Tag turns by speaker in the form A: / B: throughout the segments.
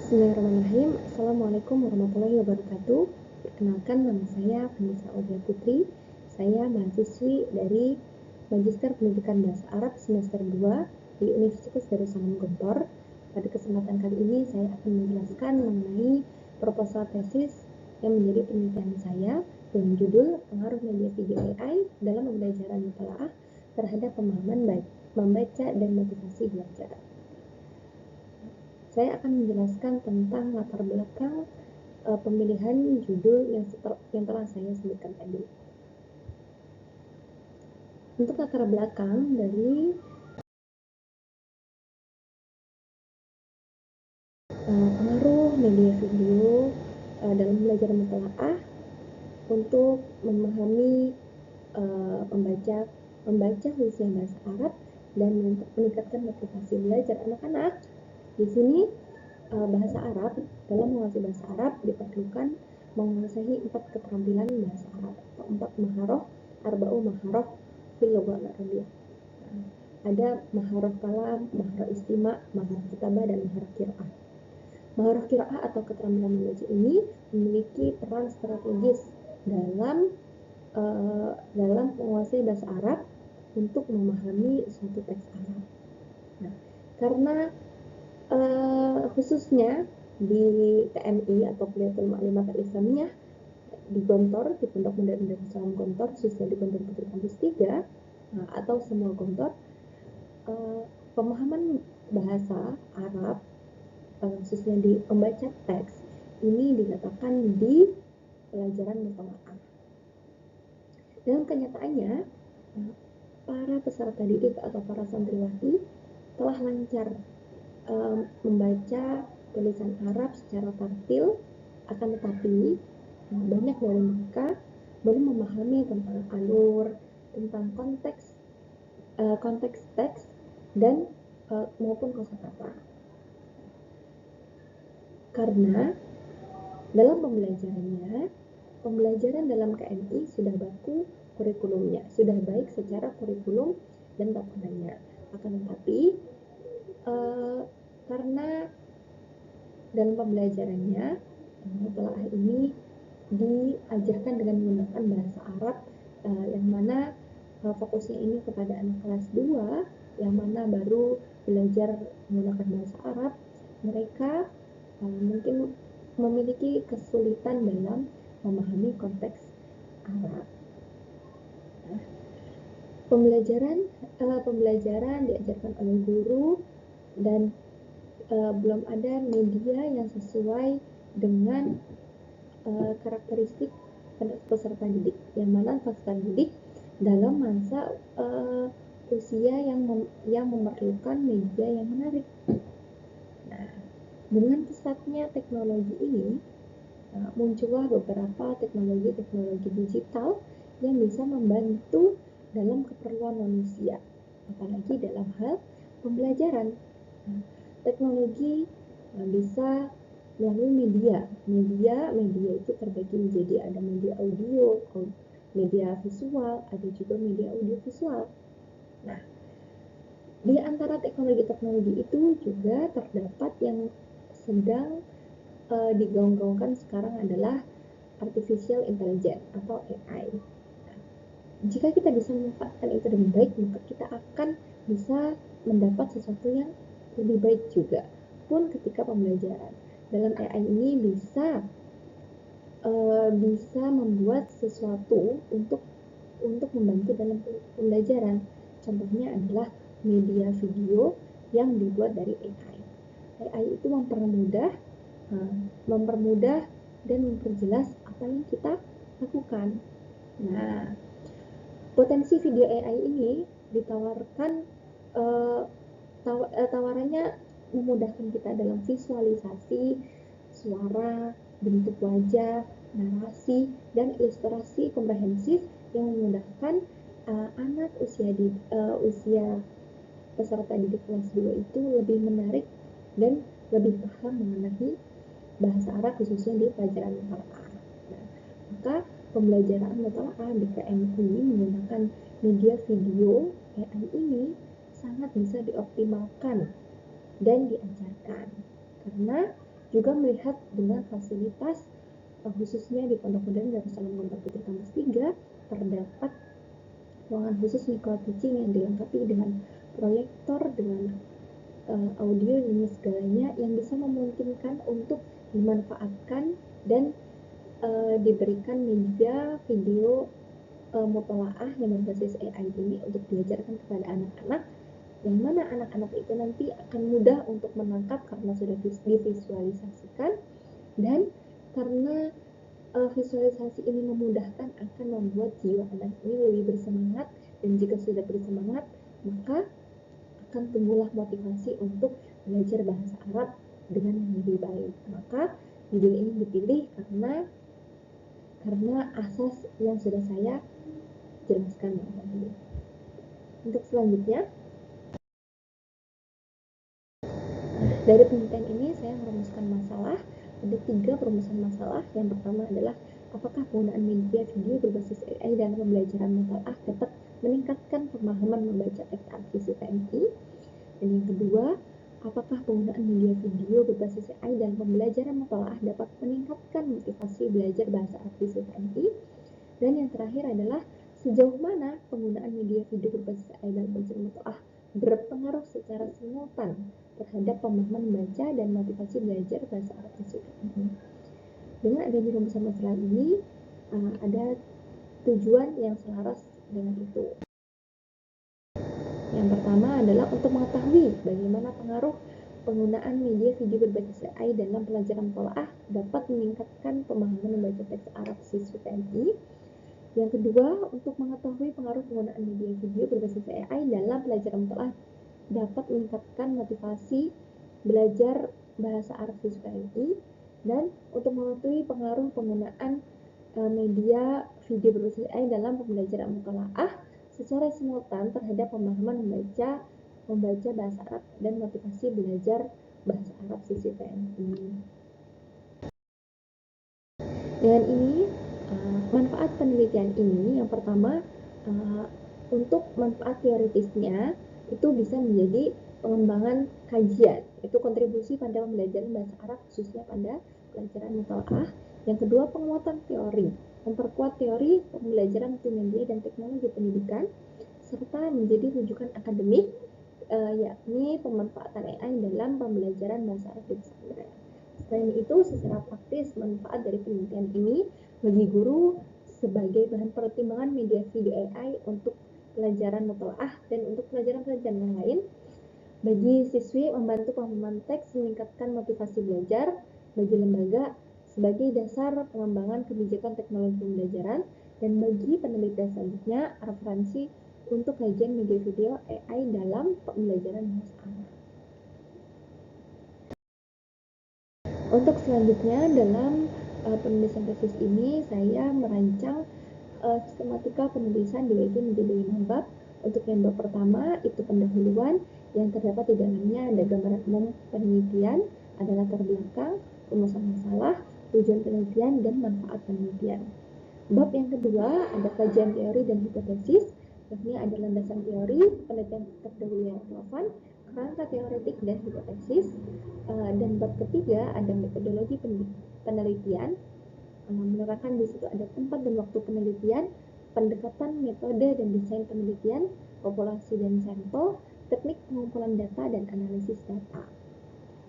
A: Bismillahirrahmanirrahim. Assalamualaikum warahmatullahi wabarakatuh. Perkenalkan, nama saya Vanessa Aulia Putri. Saya mahasiswi dari Magister Pendidikan Bahasa Arab semester 2 di Universitas Darussalam Gontor. Pada kesempatan kali ini saya akan menjelaskan mengenai proposal tesis yang menjadi penelitian saya dengan judul Pengaruh Media Video AI dalam Pembelajaran Mutalaah terhadap Pemahaman Membaca dan Motivasi Belajar. Saya akan menjelaskan tentang latar belakang pemilihan judul yang telah saya sebutkan tadi. Untuk latar belakang dari pengaruh media video dalam belajar mutalaah untuk memahami membaca khususnya bahasa Arab dan meningkatkan motivasi belajar anak-anak. Di sini bahasa Arab, dalam menguasai bahasa Arab diperlukan menguasai 4 keterampilan bahasa Arab atau 4 maharoh, arba'u maharoh fil lughah Arabiyah. Ada maharoh kalam, maharoh istima', maharoh kitabah, dan maharoh qiraah. Maharoh qiraah atau keterampilan membaca ini memiliki peran strategis dalam menguasai bahasa Arab untuk memahami suatu teks Arab. Nah, karena khususnya di TMI atau Kuliatul Ma'lumat Al-Islamiyah di Gontor, di Pondok Modern Darussalam Gontor, khususnya di Gontor Putri Kampus 3 atau semua Gontor, pemahaman bahasa Arab khususnya di pembaca teks ini diletakkan di pelajaran mutalaah. Dalam kenyataannya, para peserta didik atau para santriwati telah lancar membaca tulisan Arab secara tartil, akan tetapi banyak dari mereka belum memahami tentang alur, tentang konteks teks dan maupun kosakata. Karena dalam pembelajaran dalam KMI sudah baku kurikulumnya, sudah baik secara kurikulum dan tatanannya. Akan tetapi karena dalam pembelajarannya mutalaah ini diajarkan dengan menggunakan bahasa Arab yang mana fokusnya ini kepada anak kelas 2 yang mana baru belajar menggunakan bahasa Arab, mereka mungkin memiliki kesulitan dalam memahami konteks Arab. Pembelajaran diajarkan oleh guru dan belum ada media yang sesuai dengan karakteristik peserta didik, yang mana peserta didik dalam masa usia yang memerlukan media yang menarik. Nah, dengan pesatnya teknologi ini muncullah beberapa teknologi digital yang bisa membantu dalam keperluan manusia, apalagi dalam hal pembelajaran. Teknologi bisa melalui media itu terbagi menjadi ada media audio, media visual, ada juga media audiovisual. Nah, di antara teknologi itu juga terdapat yang sedang digaung-gaungkan sekarang adalah artificial intelligence atau AI. Nah, jika kita bisa memanfaatkan itu dengan baik, maka kita akan bisa mendapat sesuatu yang lebih baik juga pun ketika pembelajaran. Dalam AI ini bisa membuat sesuatu untuk membantu dalam pembelajaran. Contohnya adalah media video yang dibuat dari AI. AI itu mempermudah dan memperjelas apa yang kita lakukan. Nah, potensi video AI ini ditawarkan tawarannya memudahkan kita dalam visualisasi suara, bentuk wajah, narasi, dan ilustrasi komprehensif yang memudahkan anak usia peserta didik kelas 2 itu lebih menarik dan lebih paham mengenai bahasa Arab khususnya di pelajaran mutalaah. Nah, maka pembelajaran mutalaah di KMI menggunakan media video AI ini sangat bisa dioptimalkan dan diajarkan karena juga melihat dengan fasilitas khususnya di Pondok Modern Darussalam Gontor Putri Kampus 3 terdapat ruangan khusus micro teaching yang dilengkapi dengan proyektor, dengan audio dan segalanya yang bisa memungkinkan untuk dimanfaatkan dan diberikan media video mutolaah yang berbasis AI ini untuk diajarkan kepada anak-anak, yang mana anak-anak itu nanti akan mudah untuk menangkap karena sudah divisualisasikan, dan karena visualisasi ini memudahkan akan membuat jiwa anak ini lebih bersemangat, dan jika sudah bersemangat maka akan tumbuhlah motivasi untuk belajar bahasa Arab dengan yang lebih baik. Maka judul ini dipilih karena asas yang sudah saya jelaskan tadi. Untuk selanjutnya, dari penelitian ini saya merumuskan masalah. Ada 3 perumusan masalah. Yang pertama adalah apakah penggunaan media video berbasis AI dalam pembelajaran mutolaah dapat meningkatkan pemahaman membaca teks artis UTMI. Dan yang kedua, apakah penggunaan media video berbasis AI dalam pembelajaran mutolaah dapat meningkatkan motivasi belajar bahasa Arab di UTMI. Dan yang terakhir adalah sejauh mana penggunaan media video berbasis AI dalam pembelajaran mutolaah berpengaruh secara simultan terhadap pemahaman membaca dan motivasi belajar bahasa Arab di UTMI. Dengan adanya rumusan masalah ini, ada tujuan yang selaras dengan itu. Yang pertama adalah untuk mengetahui bagaimana pengaruh penggunaan media video berbasis AI dalam pelajaran mutolaah dapat meningkatkan pemahaman membaca teks Arab siswa TNI. Yang kedua, untuk mengetahui pengaruh penggunaan media video berbasis AI dalam pelajaran mutolaah dapat meningkatkan motivasi belajar bahasa Arab siswa TNI. Dan untuk mengetahui pengaruh penggunaan media video berbasis AI dalam pembelajaran mutolaah secara simultan terhadap pemahaman membaca bahasa Arab dan motivasi belajar bahasa Arab siswa TNI. Dengan ini, manfaat penelitian ini yang pertama, untuk manfaat teoritisnya itu bisa menjadi pengembangan kajian, itu kontribusi pada pembelajaran bahasa Arab khususnya pada pelajaran mutolaah. Yang kedua, penguatan teori, memperkuat teori pembelajaran multimedia dan teknologi pendidikan, serta menjadi rujukan akademik, yakni pemanfaatan AI dalam pembelajaran bahasa Arab di pesantren. Selain itu, secara praktis manfaat dari penelitian ini bagi guru sebagai bahan pertimbangan media video AI untuk pelajaran mutolaah dan untuk pelajaran-pelajaran yang lain. Bagi siswi, membantu pemahaman teks, meningkatkan motivasi belajar. Bagi lembaga, sebagai dasar pengembangan kebijakan teknologi pembelajaran. Dan bagi penelitian selanjutnya, referensi untuk kajian media video AI dalam pembelajaran bahasa Arab. Untuk selanjutnya, dalam penulisan tesis ini saya merancang sistematika penulisan dibagi menjadi 5 bab. Untuk yang bab pertama itu pendahuluan, yang terdapat di dalamnya ada gambaran umum penelitian, ada latar belakang, rumusan masalah, tujuan penelitian, dan manfaat penelitian. Bab yang kedua ada kajian teori dan hipotesis, yakni ada landasan teori, penelitian terdahulu yang relevan, kerangka teoretik dan hipotesis. Dan bab ketiga ada metodologi penelitian, menerangkan di situ ada tempat dan waktu penelitian, pendekatan, metode dan desain penelitian, populasi dan sampel, teknik pengumpulan data dan analisis data.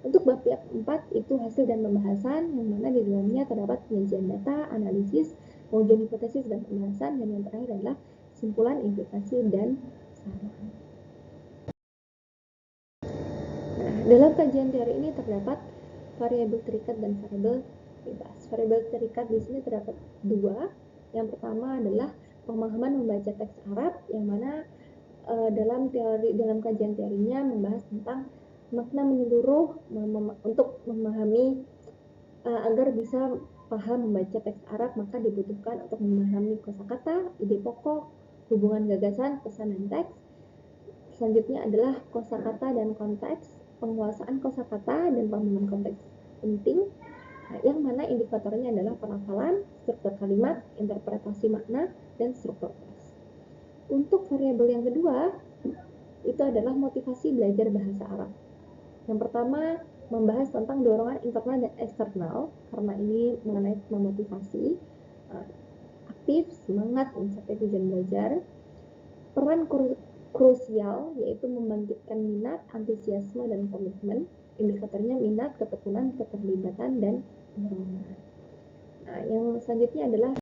A: Untuk bab yang 4 itu hasil dan pembahasan, yang mana di dalamnya terdapat penyajian data, analisis, pengujian hipotesis dan pembahasan, dan yang terakhir adalah kesimpulan, implikasi, dan saran. Nah, dalam kajian teori ini terdapat variabel terikat dan variabel bebas. Variabel terikat di sini terdapat 2. Yang pertama adalah pemahaman membaca teks Arab, yang mana dalam kajian teorinya membahas tentang makna menyeluruh untuk memahami agar bisa paham membaca teks Arab, maka dibutuhkan untuk memahami kosakata, ide pokok, hubungan gagasan, pesan dan teks. Selanjutnya adalah kosakata dan konteks, penguasaan kosakata dan pemahaman konteks penting, yang mana indikatornya adalah pelafalan, struktur kalimat, interpretasi makna, dan struktur teks. Untuk variabel yang kedua itu adalah motivasi belajar bahasa Arab. Yang pertama, membahas tentang dorongan internal dan eksternal, karena ini mengenai memotivasi, aktif, semangat, mencapai tujuan belajar. Peran krusial yaitu membangkitkan minat, antusiasme, dan komitmen. Indikatornya minat, ketekunan, keterlibatan, dan dorongan. Nah, yang selanjutnya adalah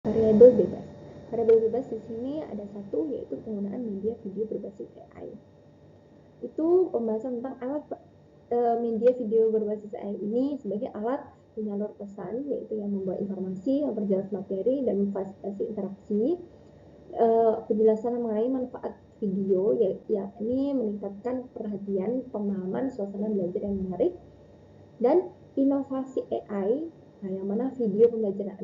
A: variabel bebas. Variabel bebas di sini ada satu, yaitu penggunaan media video berbasis AI. Itu pembahasan tentang alat media video berbasis AI ini sebagai alat penyalur pesan, yaitu yang membawa informasi, memperjelas materi, dan memfasilitasi interaksi. Penjelasan mengenai manfaat video, yakni meningkatkan perhatian, pemahaman, suasana belajar yang menarik, dan inovasi AI, yang mana video pembelajaran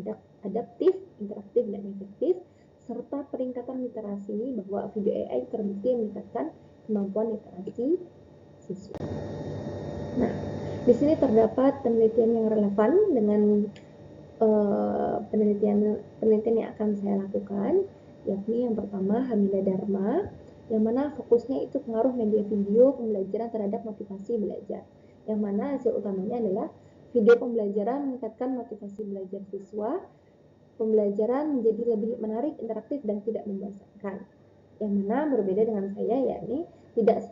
A: adaptif, interaktif, dan efektif, serta peningkatan literasi, bahwa video AI terbukti meningkatkan kemampuan literasi siswa. Nah, di sini terdapat penelitian yang relevan dengan penelitian yang akan saya lakukan, yakni yang pertama Hamida Dharma, yang mana fokusnya itu pengaruh media video pembelajaran terhadap motivasi belajar, yang mana hasil utamanya adalah video pembelajaran meningkatkan motivasi belajar siswa, pembelajaran menjadi lebih menarik, interaktif, dan tidak membosankan, yang mana berbeda dengan saya, yakni tidak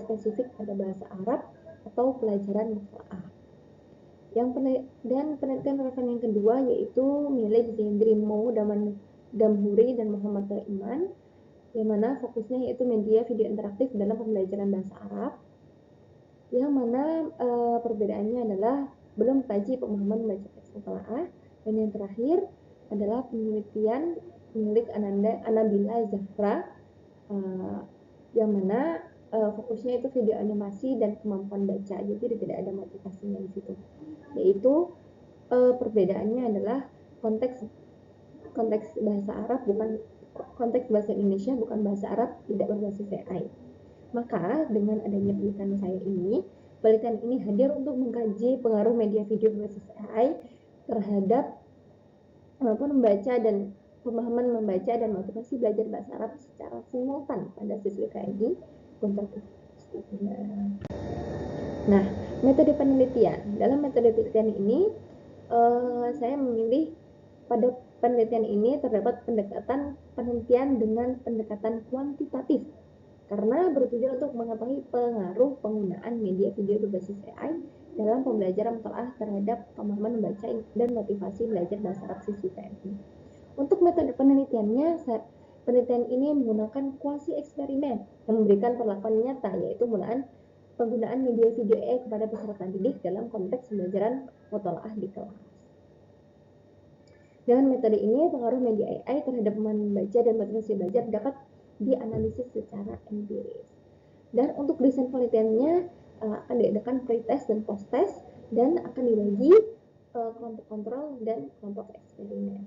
A: spesifik pada bahasa Arab atau pelajaran mutlaah. Dan penelitian relevan yang kedua yaitu milik Zendri Mo, Damhuri, dan Muhammad Iman, yang mana fokusnya yaitu media video interaktif dalam pembelajaran bahasa Arab, yang mana perbedaannya adalah belum kaji pemahaman membaca teks mutlaah. Dan yang terakhir adalah penelitian milik Anabila Zahra, yang mana fokusnya itu video animasi dan kemampuan baca, jadi tidak ada motivasinya di situ. Yaitu perbedaannya adalah konteks bahasa Arab bukan konteks bahasa Indonesia, bukan bahasa Arab, tidak berbasis AI. Maka dengan adanya penelitian ini hadir untuk mengkaji pengaruh media video berbasis AI terhadap kemampuan membaca dan pemahaman membaca dan motivasi belajar bahasa Arab secara simultan pada siswa KMI Guntur Pustiana. Nah, metode penelitian. Dalam metode penelitian ini, saya memilih pada penelitian ini terdapat penelitian dengan pendekatan kuantitatif, karena bertujuan untuk mengetahui pengaruh penggunaan media video berbasis AI dalam pembelajaran mutlaah terhadap pemahaman membaca dan motivasi belajar bahasa Arab siswi KMI. Untuk metode penelitiannya, penelitian ini menggunakan kuasi eksperimen yang memberikan perlakuan nyata, yaitu penggunaan media video AI kepada peserta didik dalam konteks pembelajaran mutlaah di kelas. Dengan metode ini, pengaruh media AI terhadap membaca dan motivasi belajar dapat dianalisis secara empiris. Dan untuk desain penelitiannya akan diadakan pre-test dan post-test, dan akan dibagi kelompok kontrol dan kelompok eksperimen.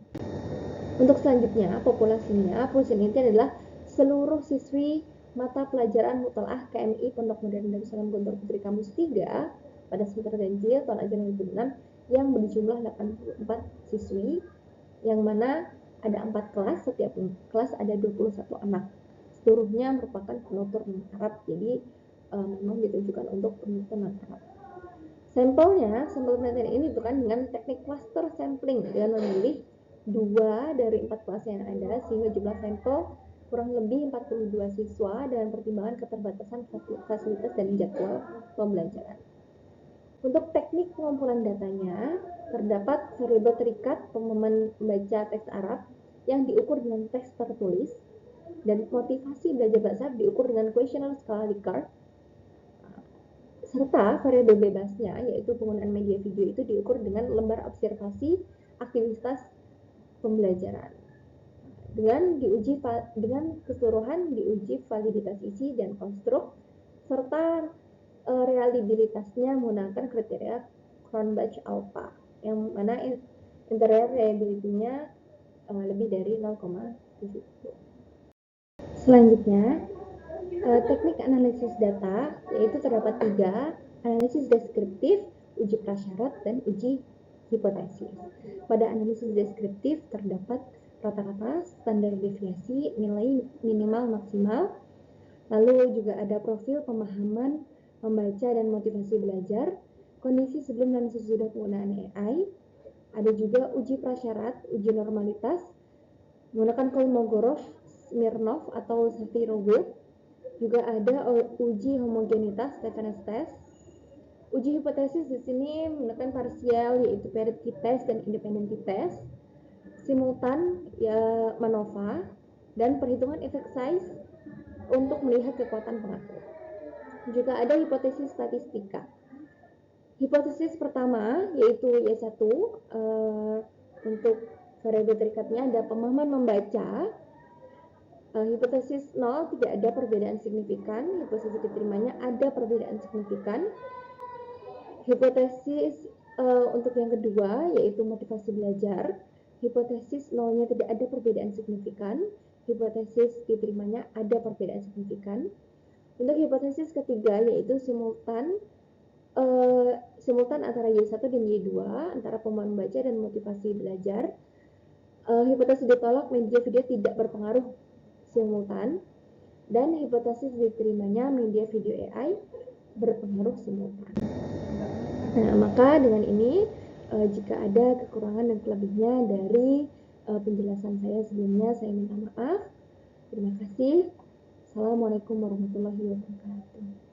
A: Untuk selanjutnya, fungsi penelitian adalah seluruh siswi mata pelajaran mutlaah KMI Pondok Modern Darussalam Guntur Putri Kampus 3 pada semester ganjil tahun ajaran 2006 yang berjumlah 84 siswi, yang mana ada 4 kelas, setiap kelas ada 21 anak. Seluruhnya merupakan penutur non-Arab, jadi memang ditujukan untuk penutur non-Arab. Sampel penelitian ini ditentukan dengan teknik cluster sampling dengan memilih 2 dari 4 kelas yang ada, sehingga jumlah sampel kurang lebih 42 siswa dengan pertimbangan keterbatasan fasilitas dan jadwal pembelajaran. Untuk teknik pengumpulan datanya, terdapat variabel terikat pemahaman membaca teks Arab yang diukur dengan teks tertulis, dan motivasi belajar bahasa Arab diukur dengan questionnaire skala Likert, serta variabel bebasnya yaitu penggunaan media video itu diukur dengan lembar observasi aktivitas pembelajaran. Dengan keseluruhan diuji validitas isi dan konstruk, serta reliabilitasnya menggunakan kriteria Cronbach-Alpha, yang mana interior reliability-nya lebih dari 0,7. Selanjutnya, teknik analisis data, yaitu terdapat 3, analisis deskriptif, uji prasyarat, dan uji hipotesis. Pada analisis deskriptif terdapat rata-rata, standar deviasi, nilai minimal maksimal, lalu juga ada profil pemahaman membaca dan motivasi belajar, kondisi sebelum dan sesudah penggunaan AI, ada juga uji prasyarat, uji normalitas, menggunakan Kolmogorov, Smirnov atau Shapiro-Wilk, juga ada uji homogenitas, Stephan's test. Uji hipotesis di sini menggunakan parsial, yaitu Peretki test dan independent test, simultan, ya MANOVA, dan perhitungan effect size untuk melihat kekuatan pengatur. Juga ada hipotesis statistika. Hipotesis pertama yaitu Y1, untuk variabel terikatnya ada pemahaman membaca. Hipotesis 0 tidak ada perbedaan signifikan, hipotesis diterimanya ada perbedaan signifikan. Hipotesis untuk yang kedua yaitu motivasi belajar, hipotesis 0-nya tidak ada perbedaan signifikan, hipotesis diterimanya ada perbedaan signifikan. Untuk hipotesis ketiga yaitu simultan antara Y1 dan Y2, antara pemahaman membaca dan motivasi belajar. Hipotesis ditolak, media video tidak berpengaruh simultan, dan hipotesis diterimanya media video AI berpengaruh simultan. Nah, maka dengan ini jika ada kekurangan dan kelebihnya dari penjelasan saya sebelumnya, saya minta maaf. Terima kasih. Assalamualaikum warahmatullahi wabarakatuh.